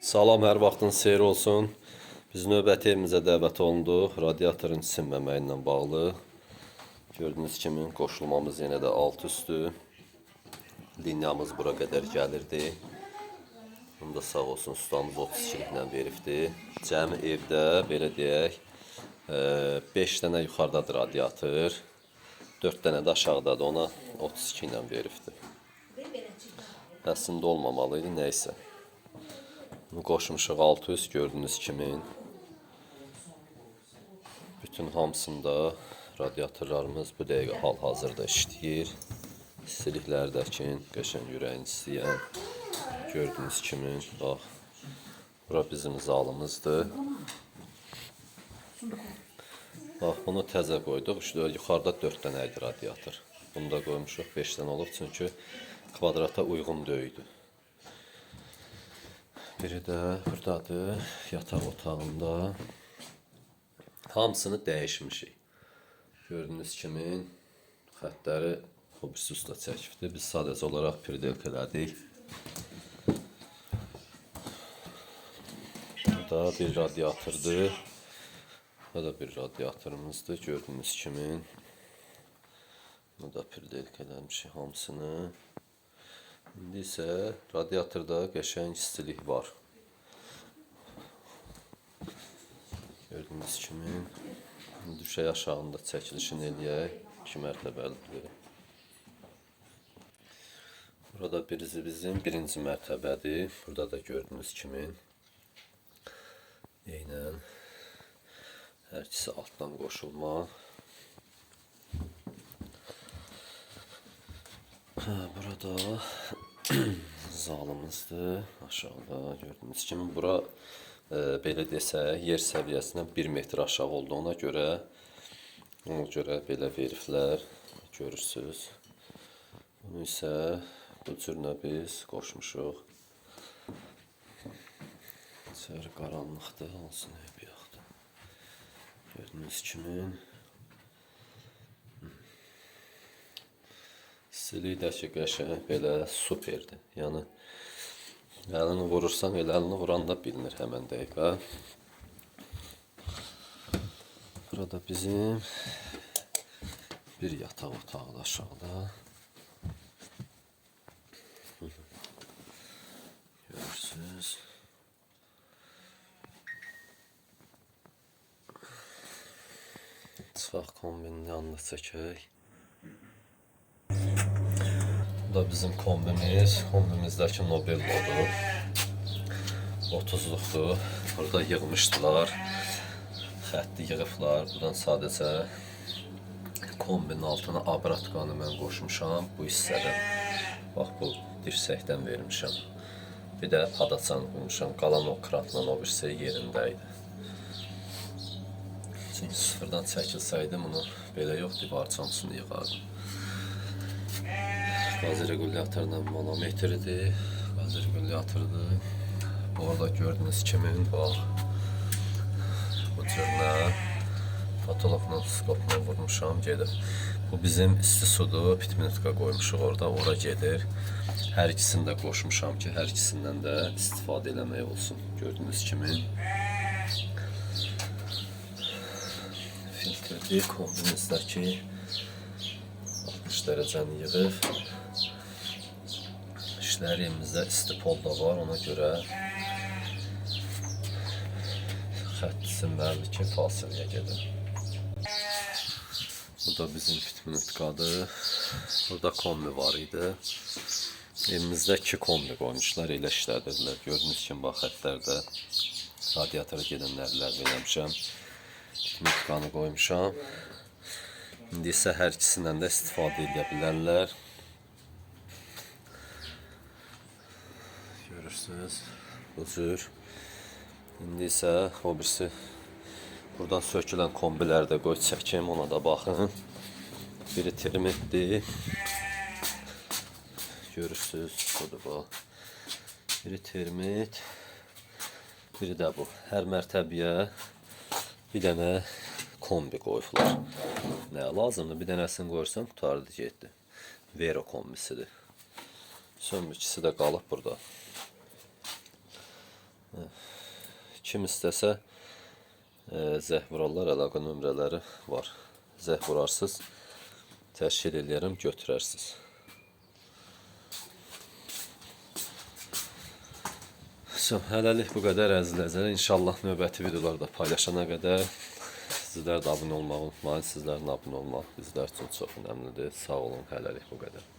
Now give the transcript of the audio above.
Salam, hər vaxtınız xeyir olsun. Biz növbəti evimizə dəvət olunduq. Radiatorun sinməməyi ilə bağlı. Gördüyünüz kimi qoşulmamız yenə də alt üstü. Linyamız bura qədər gəlirdi. Bunu da sağ olsun ustamız 32 ilə veribdi. Cəmi evdə belə deyək 5 dənə yuxarıdadır radiator. 4 dənə də aşağıdadır. Ona 32 ilə veribdi. Əslində olmamalıydı, nəysə. Bunu qoşmuşuq alt üst gördüyünüz kimi. Bütün hamısında radiatorlarımız bu dəqiqə hal-hazırda işləyir. İstiliklərdəki qəşəng ürəyin istəyən gördüyünüz kimi. Bax, bura bizim zalımızdır. Bax, bunu təzə qoyduq. İşte yuxarıda 4 dənə idi radiator. Bunu da qoymuşuq 5 dənə olub çünki kvadrata uyğun döyüdü. Biri də buradadır, yataq otağında. Hamısını dəyişmişik. Gördüyünüz kimi xəttləri hobisi usta çəkibdir. Biz sadəcə olaraq pirdelk elədik. Bu da bir radiatordur. Bu da bir radiatorumuzdur. Gördüyünüz kimi. Bu da pirdelk eləmişik hamısını. İndi isə radiatorda qəşəng istilik var. Gördüyünüz kimi düşək aşağında çəkilişini eləyək. 2 mərtəbəlidir. Burada birisi bizim birinci mərtəbədir. Burada da gördüyünüz kimi eynən hər ikisi altdan qoşulma. Burada zalımızdır. Aşağıda gördüğünüz kimi. Bura belə desək, yer səviyyəsindən 1 metr aşağı olduğuna görə belə veriblər. Görürsünüz. Bunu isə bu cürlə biz qoşmuşuq. İçəri qaranlıqdır. Olsun, bir yaxdır. Gördüyünüz kimi. İstilikdəki qəşəng belə superdir. Yəni, əlini vurursan, elə əlini vuran da bilinir həmən dəqiqə. Burada bizim bir yataq otağı da aşağıda. Görürsünüz. Çıxaq kombinin yanında çəkək. Bu da bizim kombimiz. Kombimizdəki Nobel'dir. 30'luqdur. Burada yığmışdılar. Xətti yığıblar. Buradan sadəcə kombinin altına abratqanı mən qoşmuşam. Bu hissədən. Bax, bu dirsəkdən vermişəm. Bir də padaçanı qoymuşam. Qalan o kratla o birisi yerində idi. Çünki sıfırdan çəkilsəydim, bunu belə yox, divar çançısını yığardım. Qaz regulyatorla manometridir. Qaz regulyatordur. Orada gördüğünüz kimi bax, bu cürlə fotologla skopla vurmuşam, gedir. Bu bizim isti sudur, pitminutka qoymuşuq orada, ora gedir. Hər ikisini də qoşmuşam ki, hər ikisindən də istifadə eləmək olsun. Gördüğünüz kimi. Filtrdir, kombinizdəki 60 dərəcəni yığıb. İşlərimizdə isti pol da var, ona görə xətt simlərdir ki, fasilyə gedir. Bu da bizim pitminutkadır. Burada kombi var idi. Evimizdə 2 kombi qoymuşlar, elə işlədirlər. Gördüyünüz kimi, bax, xəttlərdə radiatora gedən nərlər vermişəm. Pitminutkanı qoymuşam. İndi isə hər ikisindən də istifadə edə bilərlər. Görürsünüz, bu cür. İndi isə o birisi buradan sökülən kombiləri də qoy çəkim, ona da baxın. Biri termitdir. Görürsünüz, budur bu. Biri termit, biri də bu. Hər mərtəbəyə bir dənə kombi qoyublar. Nə lazımdır? Bir dənəsini qoyursan, qutardı getdi. Vero kombisidir. Son ikisi də qalıb burada. Kim istəsə zəh vurarlar, əlaqə nömrələri var. Zəh vurarsız, təşkil eləyərəm, götürərsiniz. Hələlik bu qədər əzizlər. İnşallah növbəti videolarda paylaşana qədər sizlər də abunə olmağı unutmayın. Sizlərin abunə olmaq bizlər üçün çox önəmlidir. Sağ olun, hələlik bu qədər.